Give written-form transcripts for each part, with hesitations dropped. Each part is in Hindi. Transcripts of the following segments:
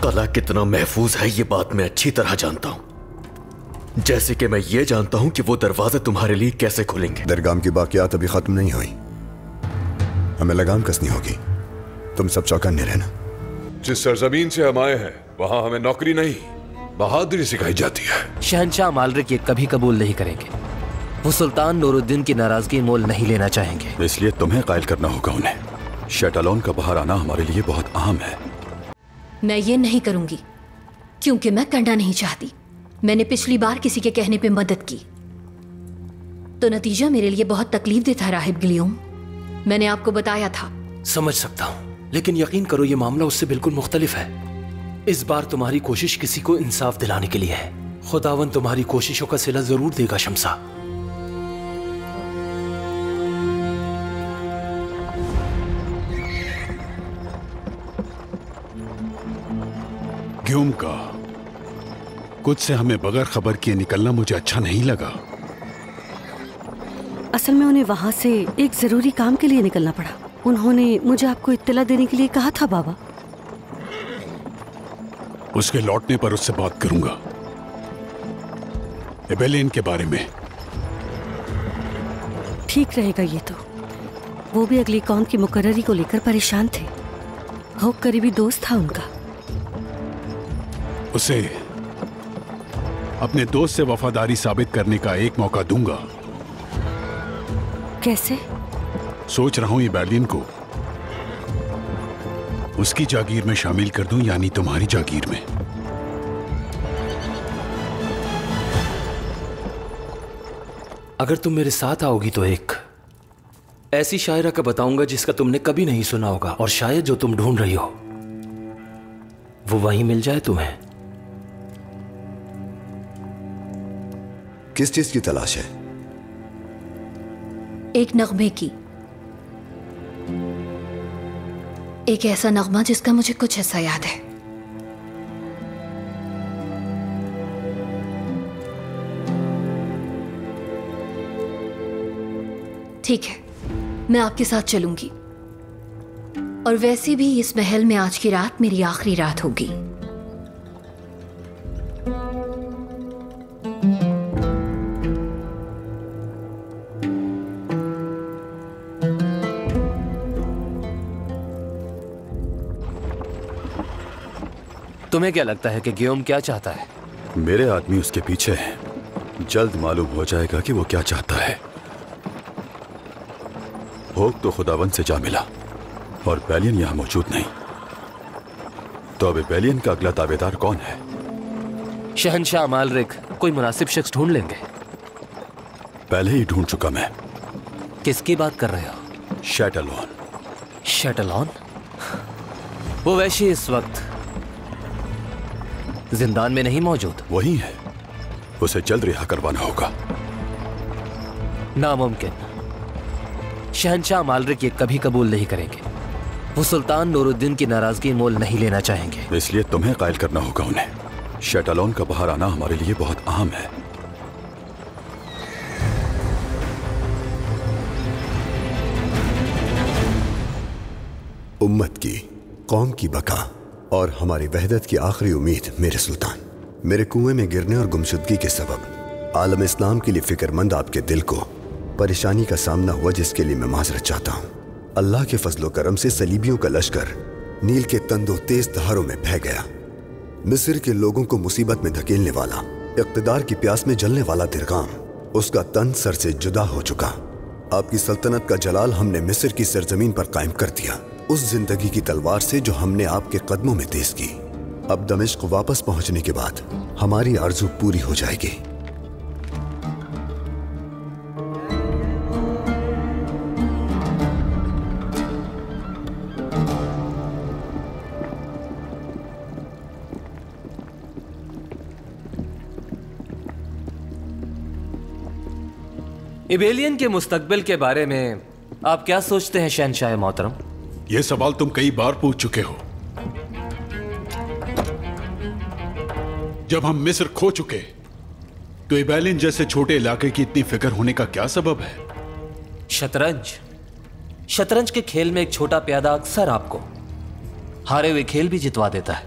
कला कितना महफूज है ये बात मैं अच्छी तरह जानता हूं, जैसे कि मैं ये जानता हूं कि वो दरवाजे तुम्हारे लिए कैसे खुलेंगे। दरगाम की बाकियात अभी खत्म नहीं हुई, हमें लगाम कसनी होगी। तुम सब चौकन्ने रहना। जिस सरजमीन से हम आए हैं वहां हमें नौकरी नहीं बहादुरी सिखाई जाती है। शहंशाह मालरिक ये कभी कबूल नहीं करेंगे। वो सुल्तान नूरुद्दीन की नाराजगी मोल नहीं लेना चाहेंगे। इसलिए तुम्हें कायल करना होगा उन्हें। शैटलॉन का बाहर आना हमारे लिए बहुत अहम है। मैं ये नहीं करूंगी क्योंकि मैं करना नहीं चाहती। मैंने पिछली बार किसी के कहने पे मदद की तो नतीजा मेरे लिए बहुत तकलीफ दे था राहिब गिलियोम। मैंने आपको बताया था। समझ सकता हूँ, लेकिन यकीन करो ये मामला उससे बिल्कुल मुख्तलिफ है। इस बार तुम्हारी कोशिश किसी को इंसाफ दिलाने के लिए है। खुदावन तुम्हारी कोशिशों का सिला जरूर देगा शमसा। ग्यूम का कुछ से हमें बगैर खबर किए निकलना मुझे अच्छा नहीं लगा। असल में उन्हें वहां से एक जरूरी काम के लिए निकलना पड़ा। उन्होंने मुझे आपको इत्तला देने के लिए कहा था बाबा। उसके लौटने पर उससे बात करूंगा एबेलियन के बारे में। ठीक रहेगा ये तो। वो भी अगली कौम की मुकर्ररी को लेकर परेशान थे। होक करीबी दोस्त था उनका। उसे अपने दोस्त से वफादारी साबित करने का एक मौका दूंगा। कैसे? सोच रहा हूं एबेलियन को उसकी जागीर में शामिल कर दूं, यानी तुम्हारी जागीर में। अगर तुम मेरे साथ आओगी तो एक ऐसी शायरा का बताऊंगा जिसका तुमने कभी नहीं सुना होगा, और शायद जो तुम ढूंढ रही हो वो वहीं मिल जाए तुम्हें। किस चीज की तलाश है? एक नगमे की। एक ऐसा नगमा जिसका मुझे कुछ हिस्सा याद है। ठीक है, मैं आपके साथ चलूंगी। और वैसे भी इस महल में आज की रात मेरी आखिरी रात होगी। तुम्हें क्या लगता है कि गियोम क्या चाहता है? मेरे आदमी उसके पीछे हैं। जल्द मालूम हो जाएगा कि वो क्या चाहता है। होक तो खुदावन से जा मिला और बेलियन यहां मौजूद नहीं, तो अब बेलियन का अगला दावेदार कौन है? शहंशाह मालरिक कोई मुनासिब शख्स ढूंढ लेंगे। पहले ही ढूंढ चुका मैं। किसकी बात कर रहे हो? शैटलॉन। शैटलॉन? वो वैसे इस वक्त जिंदान में नहीं मौजूद। वही है, उसे जल्द रिहा करवाना होगा। नामुमकिन। शहंशाह मालरिक ये कभी कबूल नहीं करेंगे। वो सुल्तान नूरुद्दीन की नाराजगी मोल नहीं लेना चाहेंगे। इसलिए तुम्हें कायल करना होगा उन्हें। शैटलॉन का बाहर आना हमारे लिए बहुत अहम है। उम्मत की, कौम की बका और हमारी वहदत की आखिरी उम्मीद मेरे सुल्तान। मेरे कुएं में गिरने और गुमशुदगी के सबब आलम इस्लाम के लिए फिक्रमंद आपके दिल को परेशानी का सामना हुआ, जिसके लिए मैं माजरत चाहता हूँ। अल्लाह के फजलो करम से सलीबियों का लश्कर नील के तंदो तेज दहारों में बह गया। मिस्र के लोगों को मुसीबत में धकेलने वाला, इक़्तिदार की प्यास में जलने वाला दिरगाम, उसका तन सर से जुदा हो चुका। आपकी सल्तनत का जलाल हमने मिस्र की सरजमीन पर कायम कर दिया, उस जिंदगी की तलवार से जो हमने आपके कदमों में तेज की। अब दमिश्क वापस पहुंचने के बाद हमारी आरज़ू पूरी हो जाएगी। एबेलियन के मुस्तकबिल के बारे में आप क्या सोचते हैं शहंशाह मोहतरम? यह सवाल तुम कई बार पूछ चुके हो। जब हम मिस्र खो चुके तो एबेलियन जैसे छोटे इलाके की इतनी फिक्र होने का क्या सबब है? शतरंज के खेल में एक छोटा प्यादा अक्सर आपको हारे हुए खेल भी जितवा देता है।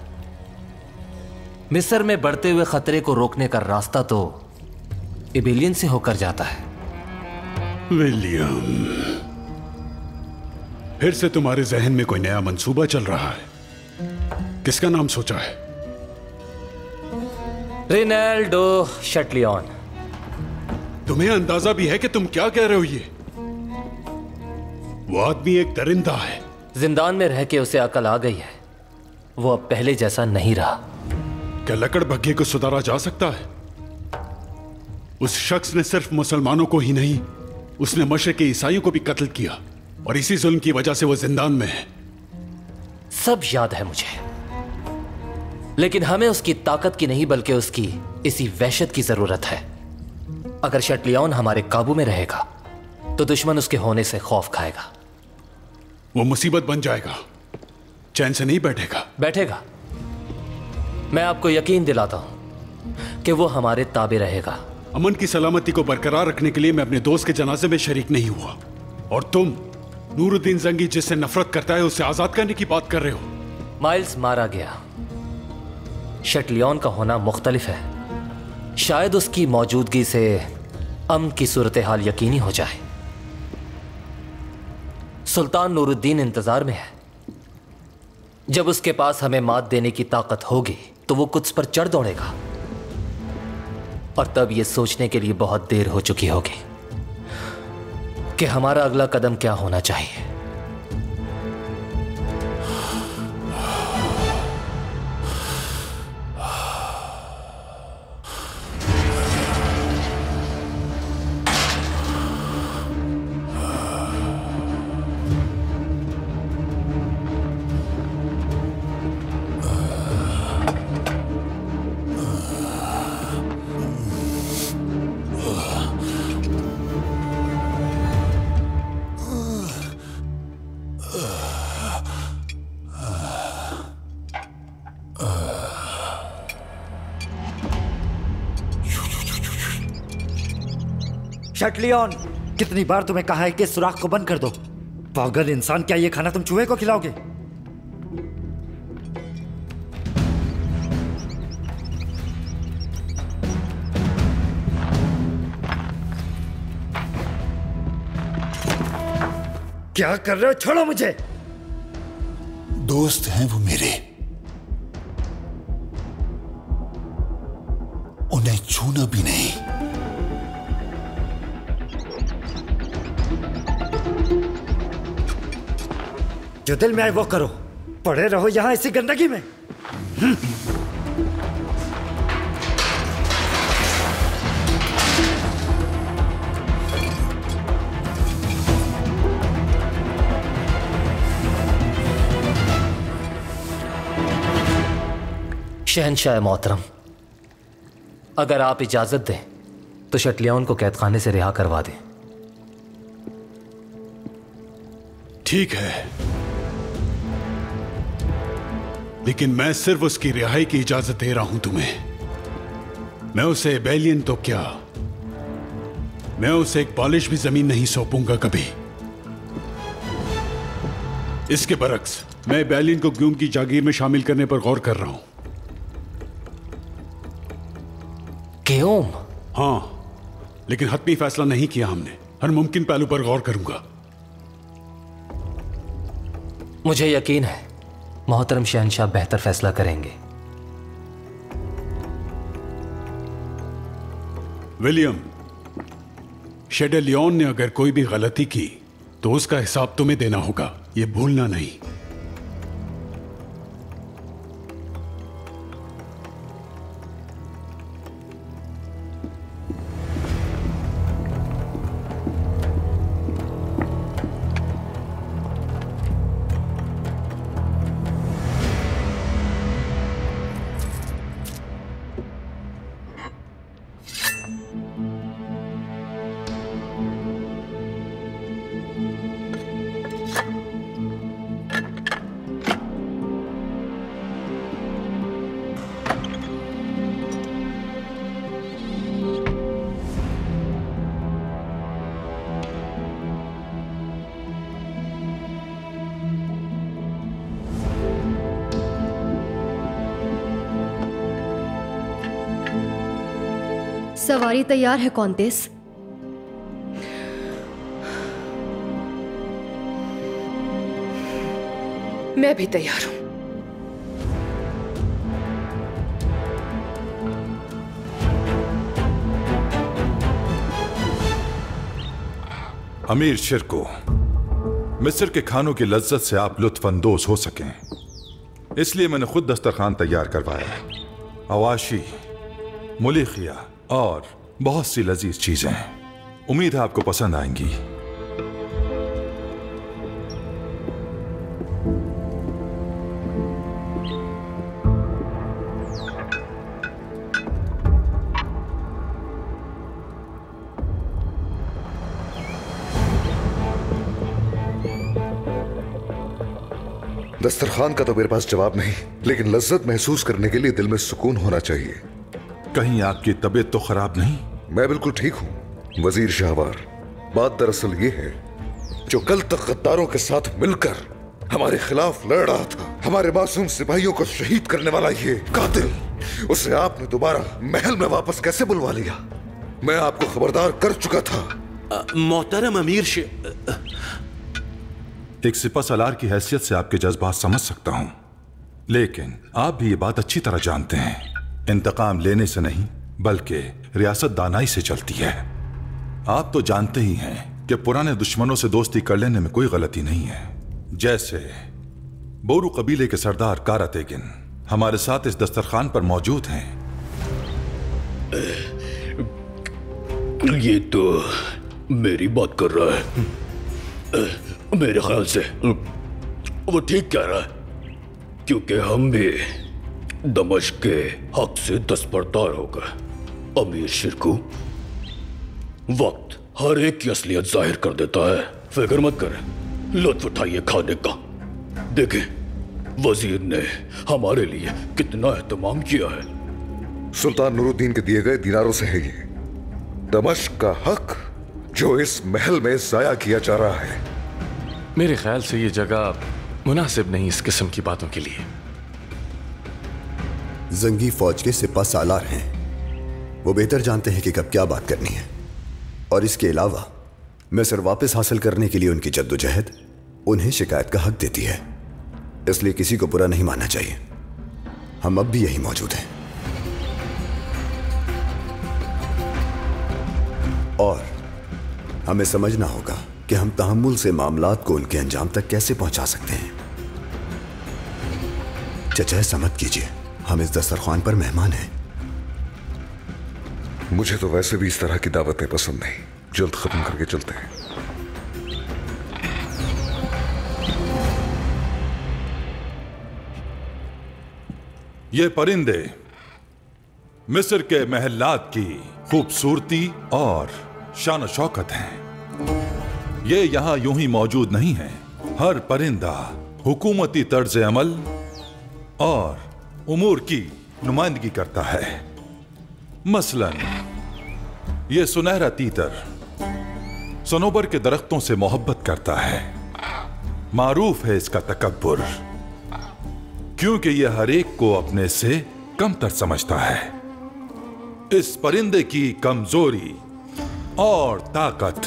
मिस्र में बढ़ते हुए खतरे को रोकने का रास्ता तो इबेलियन से होकर जाता है। विलियम, फिर से तुम्हारे जहन में कोई नया मंसूबा चल रहा है। किसका नाम सोचा है? रिनाल्डो शटलियन। तुम्हें अंदाजा भी है कि तुम क्या कह रहे हो? ये वो आदमी एक दरिंदा है। जिंदान में रह के उसे अकल आ गई है। वो अब पहले जैसा नहीं रहा। क्या लकड़ भग्गे को सुधारा जा सकता है? उस शख्स ने सिर्फ मुसलमानों को ही नहीं, उसने मशरिक के ईसाइयों को भी कत्ल किया, और इसी जुल्म की वजह से वो जिंदान में है। सब याद है मुझे, लेकिन हमें उसकी ताकत की नहीं बल्कि उसकी इसी वहशत की जरूरत है। अगर शटलियन हमारे काबू में रहेगा तो दुश्मन उसके होने से खौफ खाएगा। वो मुसीबत बन जाएगा, चैन से नहीं बैठेगा। बैठेगा। मैं आपको यकीन दिलाता हूं कि वो हमारे ताबे रहेगा। अमन की सलामती को बरकरार रखने के लिए मैं अपने दोस्त के जनाजे में शरीक नहीं हुआ, और तुम नूरुद्दीन जंगी जिससे नफरत करता है उसे आजाद करने की बात कर रहे हो। माइल्स मारा गया, शटलियन का होना मुख्तलिफ है। शायद उसकी मौजूदगी से अमन की सूरत हाल यकीनी हो जाए। सुल्तान नूरुद्दीन इंतजार में है। जब उसके पास हमें मात देने की ताकत होगी तो वो कुछ पर चढ़ दौड़ेगा, और तब ये सोचने के लिए बहुत देर हो चुकी होगी कि हमारा अगला कदम क्या होना चाहिए। शटलियन, कितनी बार तुम्हें कहा है कि इस सुराख को बंद कर दो। पागल इंसान, क्या ये खाना तुम चूहे को खिलाओगे? क्या कर रहे हो? छोड़ो मुझे। दोस्त हैं वो मेरे, उन्हें छूना भी नहीं। जो दिल में आए वो करो, पड़े रहो यहां इसी गंदगी में। शहंशाह मोहतरम, अगर आप इजाजत दें तो शटलियन को कैदखाने से रिहा करवा दें। ठीक है, लेकिन मैं सिर्फ उसकी रिहाई की इजाजत दे रहा हूं तुम्हें। मैं उसे एबेलियन तो क्या, मैं उसे एक पॉलिश भी जमीन नहीं सौंपूंगा कभी। इसके बरक्स मैं एबेलियन को ग्यूम की जागीर में शामिल करने पर गौर कर रहा हूं। ग्यूम? हां, लेकिन हतमी फैसला नहीं किया हमने। हर मुमकिन पहलू पर गौर करूंगा। मुझे यकीन है मोहतरम शहंशाह बेहतर फैसला करेंगे। विलियम, शेडलियन ने अगर कोई भी गलती की तो उसका हिसाब तुम्हें देना होगा, यह भूलना नहीं। सवारी तैयार है कौंतेस। मैं भी तैयार हूं। अमीर शिरको, मिस्र के खानों की लज्जत से आप लुत्फानंदोज हो सकें, इसलिए मैंने खुद दस्तरखान तैयार करवाया है। अवाशी, मुलिखिया और बहुत सी लजीज चीजें। उम्मीद है आपको पसंद आएंगी। दस्तरखान का तो मेरे पास जवाब नहीं, लेकिन लज्जत महसूस करने के लिए दिल में सुकून होना चाहिए। कहीं आपकी तबीयत तो खराब नहीं? मैं बिल्कुल ठीक हूँ वजीर शाहवार। बात दरअसल ये है, जो कल तक गद्दारों के साथ मिलकर हमारे खिलाफ लड़ रहा था, हमारे मासूम सिपाहियों को शहीद करने वाला ये कातिल, उसे आपने दोबारा महल में वापस कैसे बुलवा लिया? मैं आपको खबरदार कर चुका था। मोहतरम अमीर एक सिपह सलार की हैसियत से आपके जज्बात समझ सकता हूं, लेकिन आप भी ये बात अच्छी तरह जानते हैं, इंतकाम लेने से नहीं बल्कि रियासत दानाई से चलती है। आप तो जानते ही हैं कि पुराने दुश्मनों से दोस्ती कर लेने में कोई गलती नहीं है। जैसे बोरू कबीले के सरदार कारातेगिन हमारे साथ इस दस्तरखान पर मौजूद हैं। ये तो मेरी बात कर रहा है। मेरे ख्याल से वो ठीक कह रहा है, क्योंकि हम भी दमिश्क के हक से दस्तबरदार हो गए। अमीर शिरकू, वक्त हर एक की असलियत जाहिर कर देता है। फिक्र मत करें, लुत्फ उठाइए खाने का। देखें वजीर ने हमारे लिए कितना एहतमाम किया है। सुल्तान नूरुद्दीन के दिए गए दीनारों से है ये दमिश्क का हक, जो इस महल में जाया किया जा रहा है। मेरे ख्याल से ये जगह मुनासिब नहीं इस किस्म की बातों के लिए। जंगी फौज के सिपह सालार हैं, वो बेहतर जानते हैं कि कब क्या बात करनी है। और इसके अलावा मिस्र वापस हासिल करने के लिए उनकी जद्दोजहद उन्हें शिकायत का हक देती है, इसलिए किसी को बुरा नहीं मानना चाहिए। हम अब भी यही मौजूद हैं। और हमें समझना होगा कि हम तहम्मुल से मामलात को उनके अंजाम तक कैसे पहुंचा सकते हैं। चचा समझ कीजिए, हम इस दस्तरखान पर मेहमान हैं। मुझे तो वैसे भी इस तरह की दावतें पसंद नहीं। जल्द खत्म करके चलते हैं। ये परिंदे मिस्र के महल्लात की खूबसूरती और शान शौकत हैं। ये यहां यूं ही मौजूद नहीं है। हर परिंदा हुकूमती तर्ज अमल और उमूर की नुमाइंदगी करता है। मसलन ये सुनहरा तीतर सनोबर के दरख्तों से मोहब्बत करता है। मारूफ है इसका तकब्बुर, क्योंकि यह हर एक को अपने से कमतर समझता है। इस परिंदे की कमजोरी और ताकत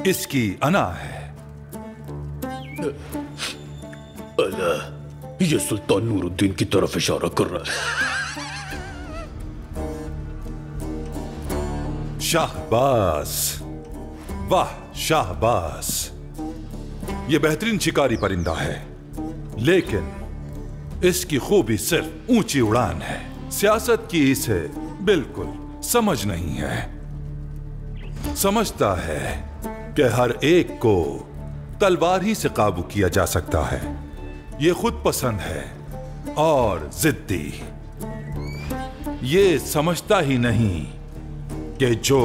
इसकी अना है। अल्लाह, ये सुल्तान नूरुद्दीन की तरफ इशारा कर रहा है। शाहबाज, वाह शाहबाज। यह बेहतरीन शिकारी परिंदा है, लेकिन इसकी खूबी सिर्फ ऊंची उड़ान है। सियासत की इसे बिल्कुल समझ नहीं है। समझता है कि हर एक को तलवार ही से काबू किया जा सकता है। ये खुद पसंद है और जिद्दी। ये समझता ही नहीं कि जो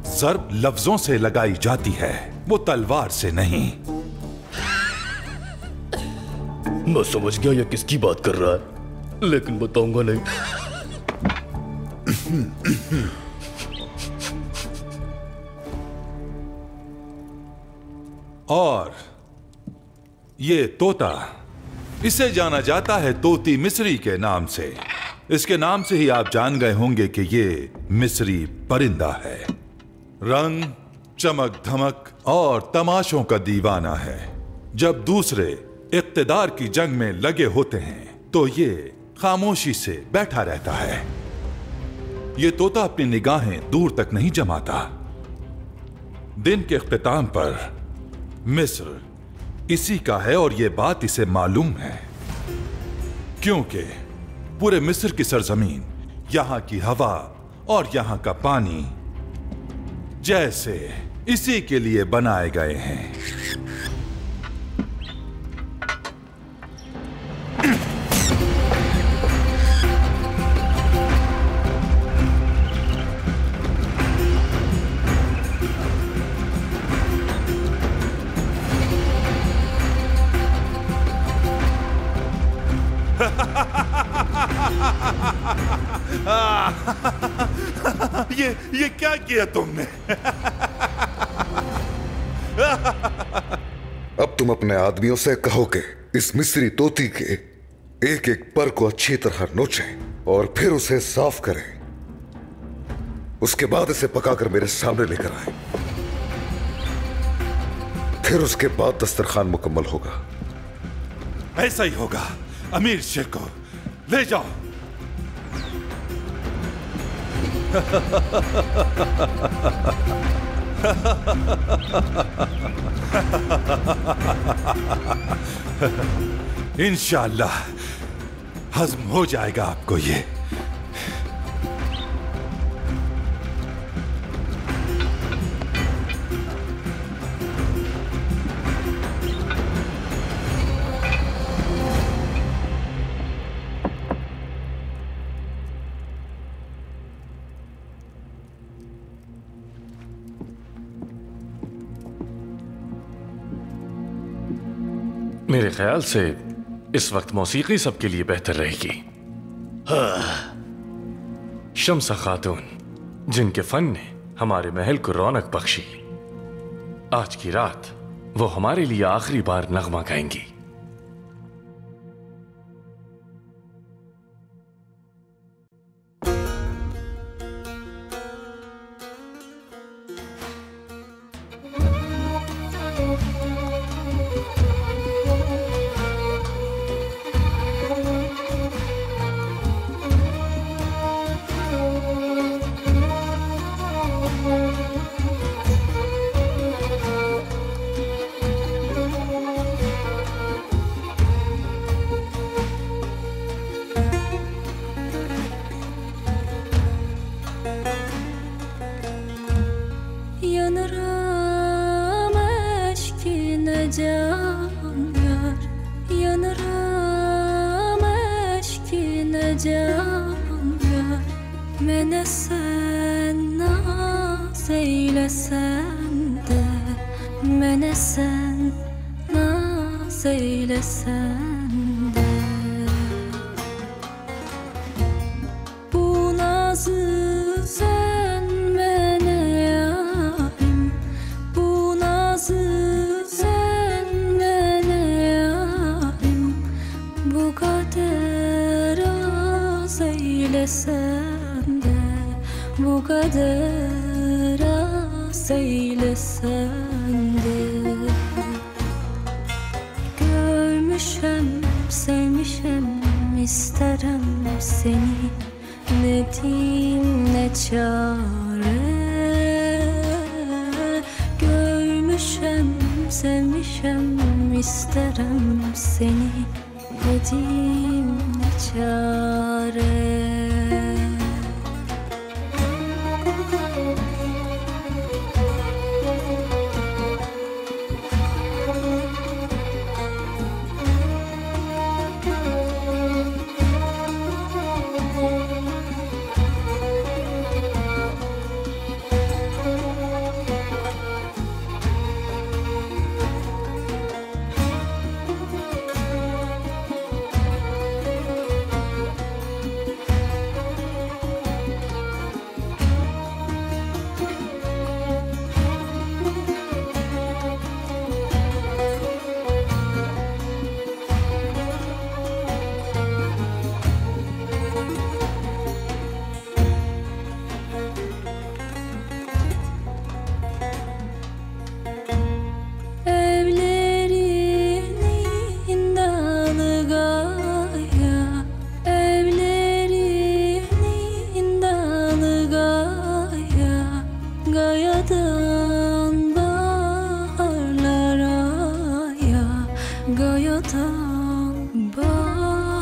ज़र्ब लफ्जों से लगाई जाती है वो तलवार से नहीं। मैं समझ गया ये किसकी बात कर रहा है, लेकिन बताऊंगा नहीं। और ये तोता, इसे जाना जाता है तोती मिस्री के नाम से। इसके नाम से ही आप जान गए होंगे कि ये मिस्री परिंदा है। रंग, चमक धमक और तमाशों का दीवाना है। जब दूसरे इक्तदार की जंग में लगे होते हैं तो ये खामोशी से बैठा रहता है। ये तोता अपनी निगाहें दूर तक नहीं जमाता। दिन के इख्तिताम पर मिस्र इसी का है और ये बात इसे मालूम है, क्योंकि पूरे मिस्र की सरजमीन, यहां की हवा और यहां का पानी जैसे इसी के लिए बनाए गए हैं। ये क्या किया तुमने? अब तुम अपने आदमियों से कहो कि इस मिस्री तोती के एक एक पर को अच्छी तरह नोचें और फिर उसे साफ करें। उसके बाद इसे पकाकर मेरे सामने लेकर आए। फिर उसके बाद दस्तरखान मुकम्मल होगा। ऐसा ही होगा। अमीर शेख को ले जाओ। इंशाअल्लाह हजम हो जाएगा आपको ये। मेरे ख्याल से इस वक्त मौसीकी सबके लिए बेहतर रहेगी। शम्सा खातून, जिनके फन ने हमारे महल को रौनक बख्शी, आज की रात वो हमारे लिए आखिरी बार नगमा गाएंगी।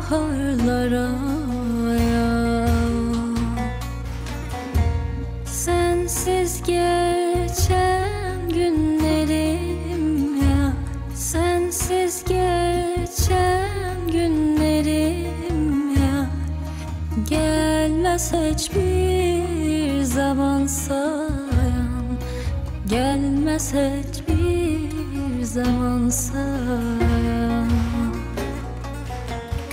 baharlara ya. Sensiz geçen günlerim ya, sensiz geçen günlerim ya. Gelmez hiçbir zaman sayan, gelmez hiçbir zaman sayan.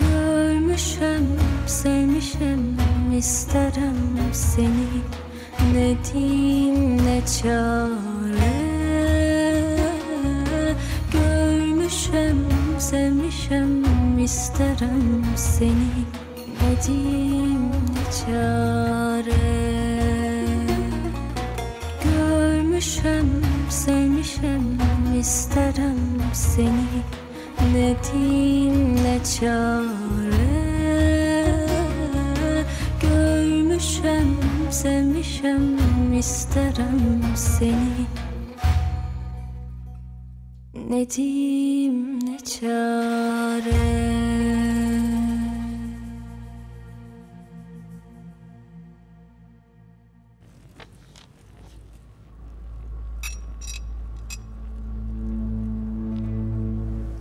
Görmüşem, sevmişem, isterim seni. Ne diyeyim ne çare. Görmüşem, sevmişem, isterim seni. Ne diyeyim ne çare. Görmüşem, sevmişem, isterim seni. Ne diyeyim ne çare. Görmüşem, sevmişem, isterim seni. Ne diyeyim ne çare.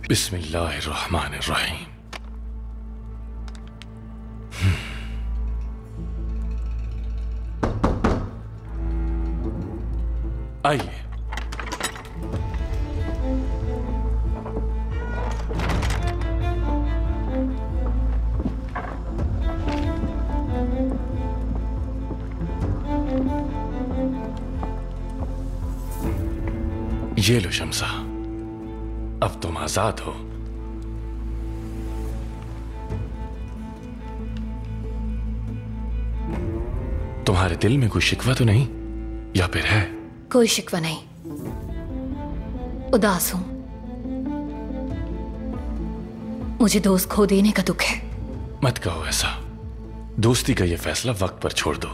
बिस्मिल्लाहिर्रहमानिर्रहीम। आइए। ये लो शम्सा, अब तुम आजाद हो। तुम्हारे दिल में कोई शिकवा तो नहीं, या फिर है? कोई शिकवा नहीं, उदास हूं। मुझे दोस्त खो देने का दुख है। मत कहो ऐसा। दोस्ती का ये फैसला वक्त पर छोड़ दो।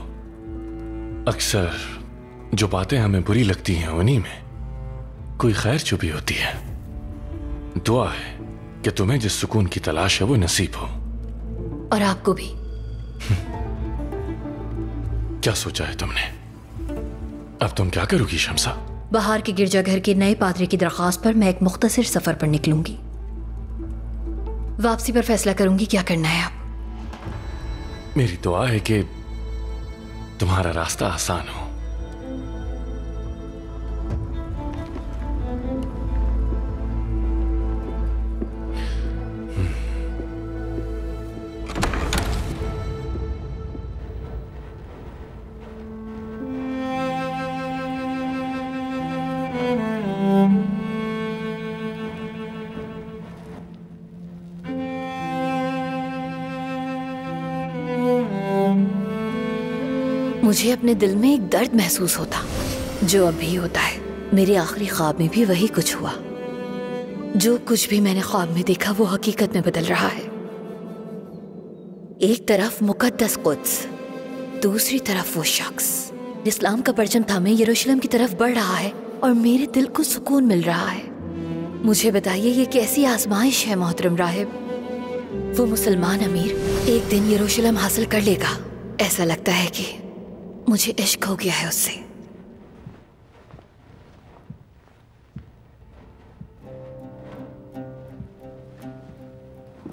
अक्सर जो बातें हमें बुरी लगती हैं उन्हीं में कोई खैर छुपी होती है। दुआ है कि तुम्हें जिस सुकून की तलाश है वो नसीब हो। और आपको भी। क्या सोचा है तुमने? अब तुम क्या करोगी शम्सा? बाहर के गिरजाघर के नए पादरी की दरख्वास्त पर मैं एक मुख्तसर सफर पर निकलूंगी। वापसी पर फैसला करूंगी क्या करना है। आप मेरी दुआ है कि तुम्हारा रास्ता आसान हो। मुझे अपने दिल में एक दर्द महसूस होता, जो अब भी होता है। मेरे आखिरी ख्वाब में भी वही कुछ हुआ। जो कुछ भी मैंने ख्वाब में देखा वो हकीकत में बदल रहा है। एक तरफ मुकद्दस कुद्स, दूसरी तरफ वो शख्स। इस्लाम का परचम थामे यरूशलेम की तरफ बढ़ रहा है और मेरे दिल को सुकून मिल रहा है। मुझे बताइए ये कैसी आजमाइश है मोहतरम राहिब। वो मुसलमान अमीर एक दिन यरूशलेम हासिल कर लेगा। ऐसा लगता है कि मुझे इश्क हो गया है उससे।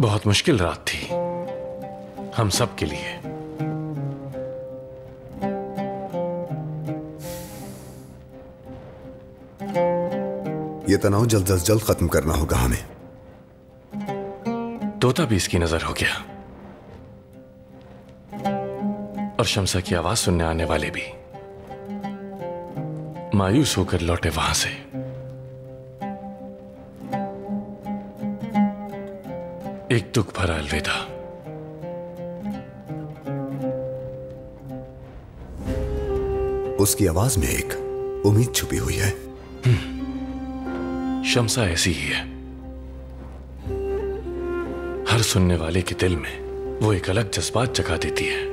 बहुत मुश्किल रात थी हम सब के लिए। ये तनाव जल्द अज जल्द खत्म करना होगा हमें। तोता भी इसकी नजर हो गया और शम्सा की आवाज सुनने आने वाले भी मायूस होकर लौटे वहां से। एक दुख भरा अलविदा। उसकी आवाज में एक उम्मीद छुपी हुई है। शम्सा ऐसी ही है। हर सुनने वाले के दिल में वो एक अलग जज्बात जगा देती है।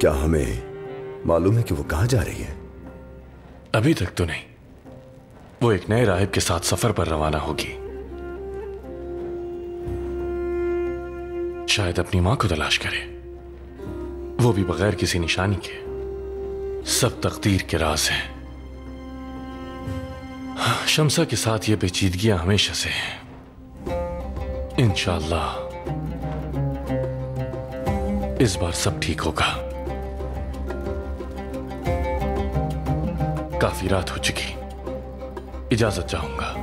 क्या हमें मालूम है कि वो कहां जा रही है? अभी तक तो नहीं। वो एक नए राहिब के साथ सफर पर रवाना होगी। शायद अपनी मां को तलाश करे, वो भी बगैर किसी निशानी के। सब तकदीर के राज हैं। शम्सा के साथ ये पेचीदगियां हमेशा से हैं। इंशाअल्लाह इस बार सब ठीक होगा। काफी रात हो चुकी, इजाजत चाहूंगा।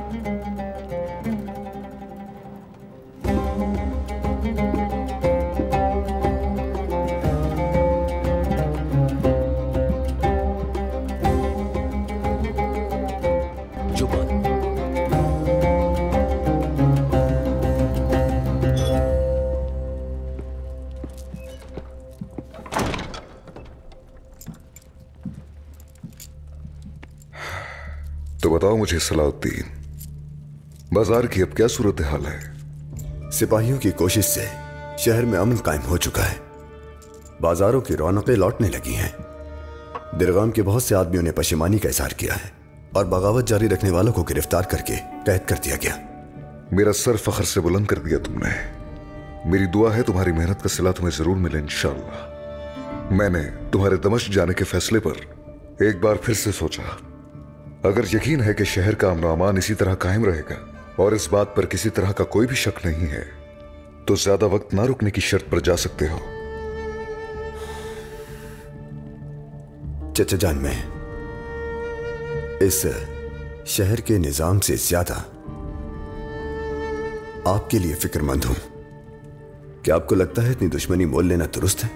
तो बताओ मुझे सलाउद्दीन, बाजार की अब क्या सूरत हाल है? सिपाहियों की कोशिश से शहर में अमन कायम हो चुका है। बाजारों की रौनकें लौटने लगी हैं। दिरगाम के बहुत से आदमियों ने पशेमानी का इजहार किया है और बगावत जारी रखने वालों को गिरफ्तार करके कैद कर दिया गया। मेरा सर फख्र से बुलंद कर दिया तुमने। मेरी दुआ है तुम्हारी मेहनत का सिला तुम्हें जरूर मिले इंशाअल्लाह। मैंने तुम्हारे दमिश्क जाने के फैसले पर एक बार फिर से सोचा। अगर यकीन है कि शहर का अमन अमान इसी तरह कायम रहेगा और इस बात पर किसी तरह का कोई भी शक नहीं है, तो ज्यादा वक्त ना रुकने की शर्त पर जा सकते हो। चचा जान, मैं इस शहर के निजाम से ज्यादा आपके लिए फिक्रमंद हूं। क्या आपको लगता है इतनी दुश्मनी मोल लेना दुरुस्त है?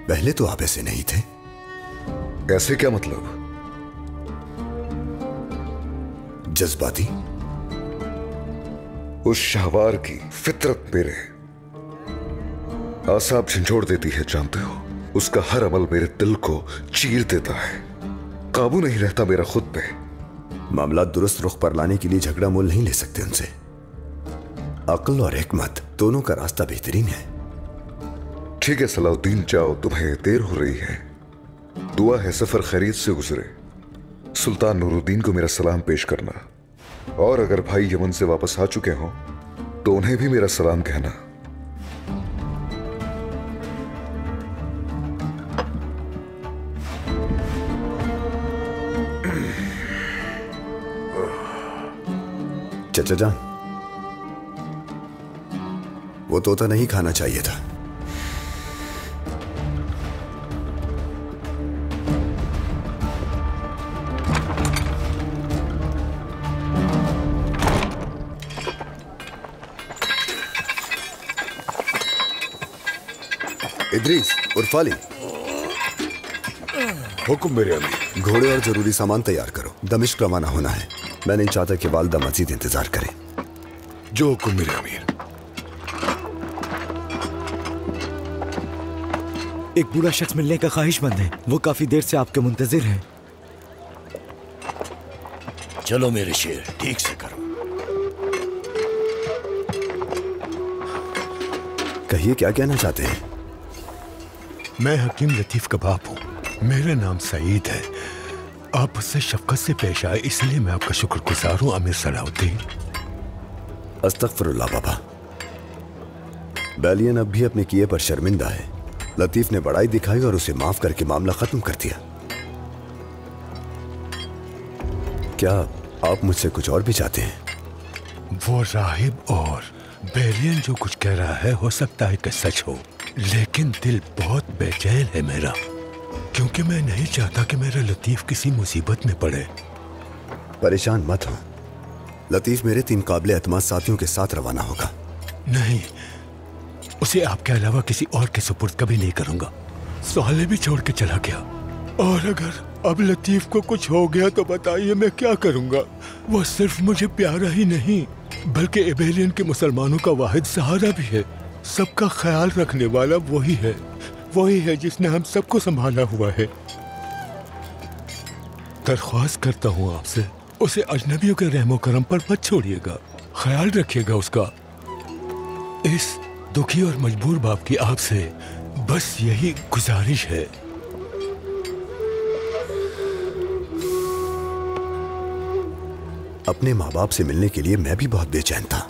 पहले तो आप ऐसे नहीं थे। ऐसे क्या मतलब? जज्बाती। उस शाहवार की फितरत मेरे आसाब झंझोड़ देती है, जानते हो। उसका हर अमल मेरे दिल को चीर देता है। काबू नहीं रहता मेरा खुद पे। मामला दुरुस्त रुख पर लाने के लिए झगड़ा मोल नहीं ले सकते उनसे। अक्ल और हिकमत दोनों का रास्ता बेहतरीन है। ठीक है सलाउद्दीन, जाओ, तुम्हें देर हो रही है। दुआ है सफर खैरियत से गुजरे। सुल्तान नूरुद्दीन को मेरा सलाम पेश करना, और अगर भाई यमन से वापस आ चुके हों तो उन्हें भी मेरा सलाम कहना। चचा जान, वो तोता नहीं खाना चाहिए था। इद्रीस उर्फाली, हुक्म मेरे अमीर। घोड़े और जरूरी सामान तैयार करो, दमिश्क रवाना होना है। मैं नहीं चाहता कि वालिदा मजीद इंतजार करें। जो हुक्म मेरे अमीर। एक बूढ़ा शख्स मिलने का ख्वाहिशमंद है। वो काफी देर से आपके मुंतजिर है। चलो मेरे शेर, ठीक से करो। कहिए, क्या कहना चाहते हैं? मैं हकीम लतीफ का बाप हूँ। मेरा नाम सईद है। आप उससे शफकत से पेश आए, इसलिए मैं आपका शुक्रगुजार हूँ अमीर सलाउद्दीन। अस्तगफिरुल्लाह बाबा। बैलियन अब भी अपने किए पर शर्मिंदा है। लतीफ ने बड़ाई दिखाई और उसे माफ करके मामला खत्म कर दिया। क्या आप मुझसे कुछ और भी चाहते हैं? वो राहिब और बैलियन जो कुछ कह रहा है, हो सकता है कि सच हो, लेकिन दिल बहुत बेचैन है मेरा, क्योंकि मैं नहीं चाहता कि मेरा लतीफ किसी मुसीबत में पड़े। परेशान मत हो, लतीफ मेरे 3 काबिल एतमाद साथियों के साथ रवाना होगा। नहीं, उसे आपके अलावा किसी और के सुपुर्द कभी नहीं करूंगा। सवाले भी छोड़ के चला गया, और अगर अब लतीफ को कुछ हो गया तो बताइए मैं क्या करूंगा। वो सिर्फ मुझे प्यारा ही नहीं, बल्कि एबेलियन के मुसलमानों का वाहिद सहारा भी है। सबका ख्याल रखने वाला वही है जिसने हम सबको संभाला हुआ है। दरख्वास्त करता हूँ आपसे, उसे अजनबियों के रहमो करम पर मत छोड़िएगा। ख्याल रखिएगा उसका। इस दुखी और मजबूर बाप की आपसे बस यही गुजारिश है। अपने माँ बाप से मिलने के लिए मैं भी बहुत बेचैन था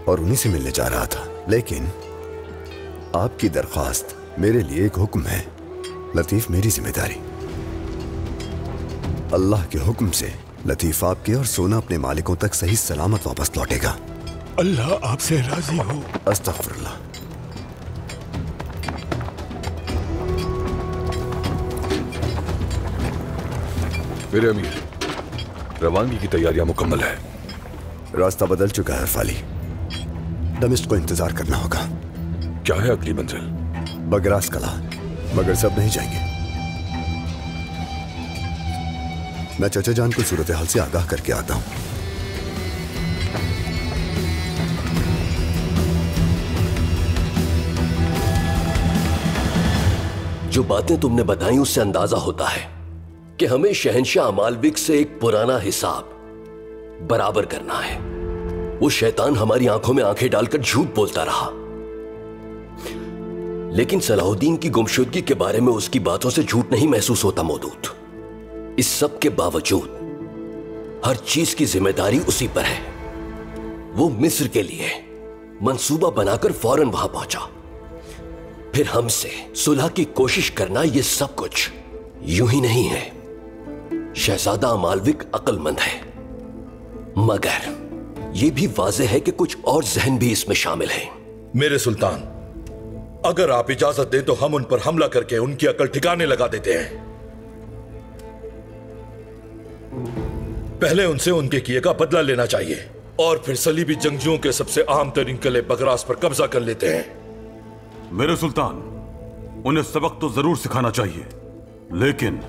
और उन्हीं से मिलने जा रहा था, लेकिन आपकी दरख्वास्त मेरे लिए एक हुक्म है। लतीफ मेरी जिम्मेदारी। अल्लाह के हुक्म से लतीफ आपके और सोना अपने मालिकों तक सही सलामत वापस लौटेगा। अल्लाह आपसे राजी हो। अस्तगफिरुल्लाह। मेरे अमीर, रवानगी की तैयारियां मुकम्मल है। रास्ता बदल चुका है अरफाली। दमिश्क को इंतजार करना होगा। क्या है अगली मंजिल? बगरास कला, मगर सब नहीं जाएंगे। मैं चचा जान को सूरत हाल से आगाह करके आता हूं। जो बातें तुमने बताई उससे अंदाजा होता है कि हमें शहंशाह अमालविक से एक पुराना हिसाब बराबर करना है। वो शैतान हमारी आंखों में आंखें डालकर झूठ बोलता रहा, लेकिन सलाहुद्दीन की गुमशुदगी के बारे में उसकी बातों से झूठ नहीं महसूस होता मौदूद। इस सब के बावजूद हर चीज की जिम्मेदारी उसी पर है। वो मिस्र के लिए मंसूबा बनाकर फौरन वहां पहुंचा, फिर हमसे सुलह की कोशिश करना, यह सब कुछ यूं ही नहीं है। शहजादा अमालविक अक्लमंद है, मगर यह भी वाज़ेह है कि कुछ और जहन भी इसमें शामिल है। मेरे सुल्तान, अगर आप इजाजत दें तो हम उन पर हमला करके उनकी अकल ठिकाने लगा देते हैं। पहले उनसे उनके किए का बदला लेना चाहिए और फिर सलीबी जंगजुओं के सबसे आम तरीन किले बगरास पर कब्जा कर लेते हैं। मेरे सुल्तान, उन्हें सबक तो जरूर सिखाना चाहिए, लेकिन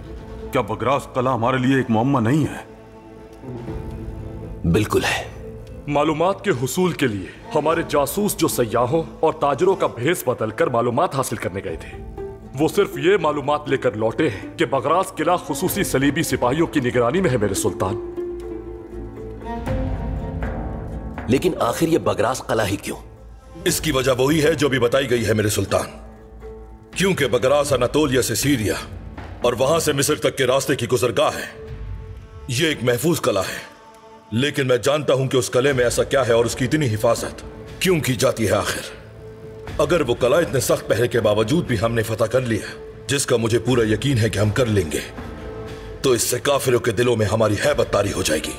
क्या बगरास कला हमारे लिए एक मुअम्मा नहीं है? बिल्कुल है। मालूमात के हुसूल के लिए हमारे जासूस जो सयाहों और ताजरों का भेस बदलकर मालूमात हासिल करने गए थे, वो सिर्फ ये मालूमात लेकर लौटे हैं कि बगरास किला खुसूसी सलीबी सिपाहियों की निगरानी में है मेरे सुल्तान। लेकिन आखिर ये बगरास कला ही क्यों? इसकी वजह वही है जो भी बताई गई है मेरे सुल्तान। क्योंकि बगरास अनातोलिया से सीरिया और वहां से मिस्र तक के रास्ते की गुजरगाह है। यह एक महफूज कला है, लेकिन मैं जानता हूं कि उस कले में ऐसा क्या है और उसकी इतनी हिफाजत क्यों की जाती है आखिर। अगर वो कला इतने सख्त पहरे के बावजूद भी हमने फतह कर लिया, जिसका मुझे पूरा यकीन है कि हम कर लेंगे, तो इससे काफिरों के दिलों में हमारी हैबत तारी हो जाएगी।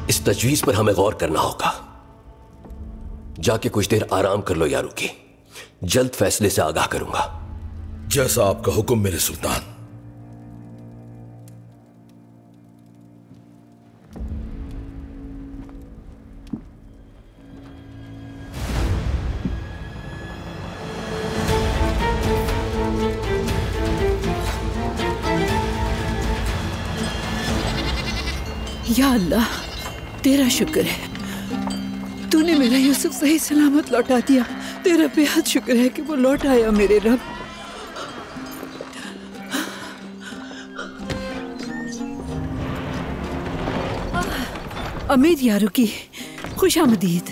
इस तजवीज पर हमें गौर करना होगा। जाके कुछ देर आराम कर लो यारुकी, जल्द फैसले से आगाह करूंगा। जैसा आपका हुक्म मेरे सुल्तान। या अल्लाह, तेरा शुक्र है, तूने मेरा यूसुफ सही सलामत लौटा दिया। तेरा बेहद शुक्र है कि वो लौट आया मेरे रब। अमीर यारुकी, खुश आमदीद।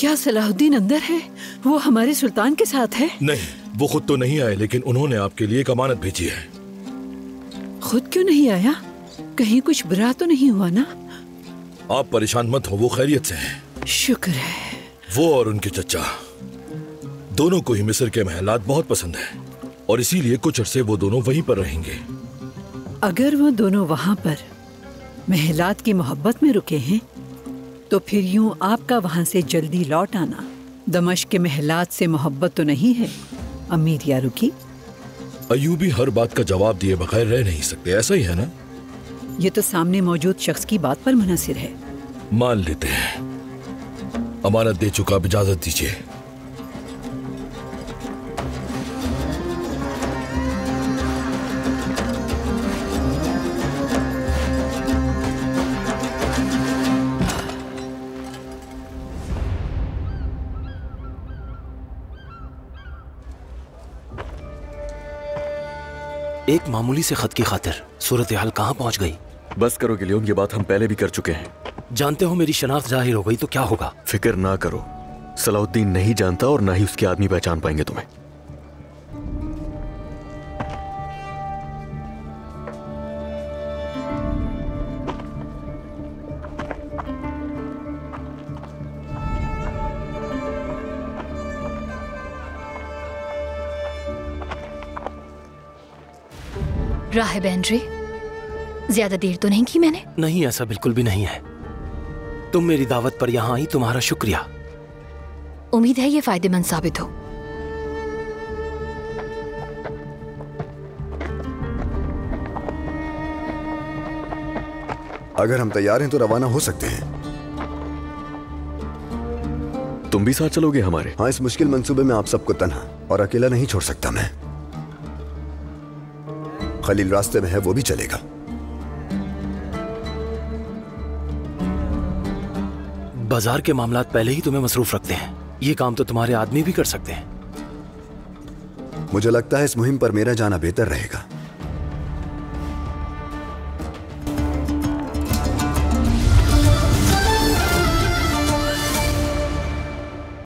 क्या सलाहुद्दीन अंदर है? वो हमारे सुल्तान के साथ है? नहीं, वो खुद तो नहीं आए, लेकिन उन्होंने आपके लिए एक अमानत भेजी है। खुद क्यों नहीं आया? कहीं कुछ बुरा तो नहीं हुआ ना? आप परेशान मत हो, वो खैरियत से हैं। शुक्र है। वो और उनके चचा दोनों को ही मिस्र के महलात बहुत पसंद है और इसीलिए कुछ अरसे वो दोनों वहीं पर रहेंगे। अगर वो दोनों वहाँ पर महलात की मोहब्बत में रुके हैं, तो फिर यूं आपका वहाँ से जल्दी लौट आना दमश्क के महलात से मोहब्बत तो नहीं है अमीर यारुकी? अयूबी हर बात का जवाब दिए बगैर रह नहीं सकते, ऐसा ही है ना? ये तो सामने मौजूद शख्स की बात पर मुनहसिर है। मान लेते हैं, अमानत दे चुका, अब इजाजत दीजिए। एक मामूली से खत की खातिर सूरत हाल कहाँ पहुंच गई? बस करो गिलियोन, ये बात हम पहले भी कर चुके हैं। जानते हो मेरी शनाख्त जाहिर हो गई तो क्या होगा? फिक्र ना करो, सलाउद्दीन नहीं जानता और ना ही उसके आदमी पहचान पाएंगे तुम्हें। राहिब एंड्रे, ज्यादा देर तो नहीं की मैंने? नहीं, ऐसा बिल्कुल भी नहीं है। तुम मेरी दावत पर यहां आई, तुम्हारा शुक्रिया। उम्मीद है ये फायदेमंद साबित हो। अगर हम तैयार हैं तो रवाना हो सकते हैं। तुम भी साथ चलोगे हमारे? हाँ, इस मुश्किल मंसूबे में आप सबको तन्हा और अकेला नहीं छोड़ सकता मैं। खलील रास्ते में है, वो भी चलेगा। बाजार के मामलात पहले ही तुम्हें मसरूफ रखते हैं, ये काम तो तुम्हारे आदमी भी कर सकते हैं। मुझे लगता है इस मुहिम पर मेरा जाना बेहतर रहेगा।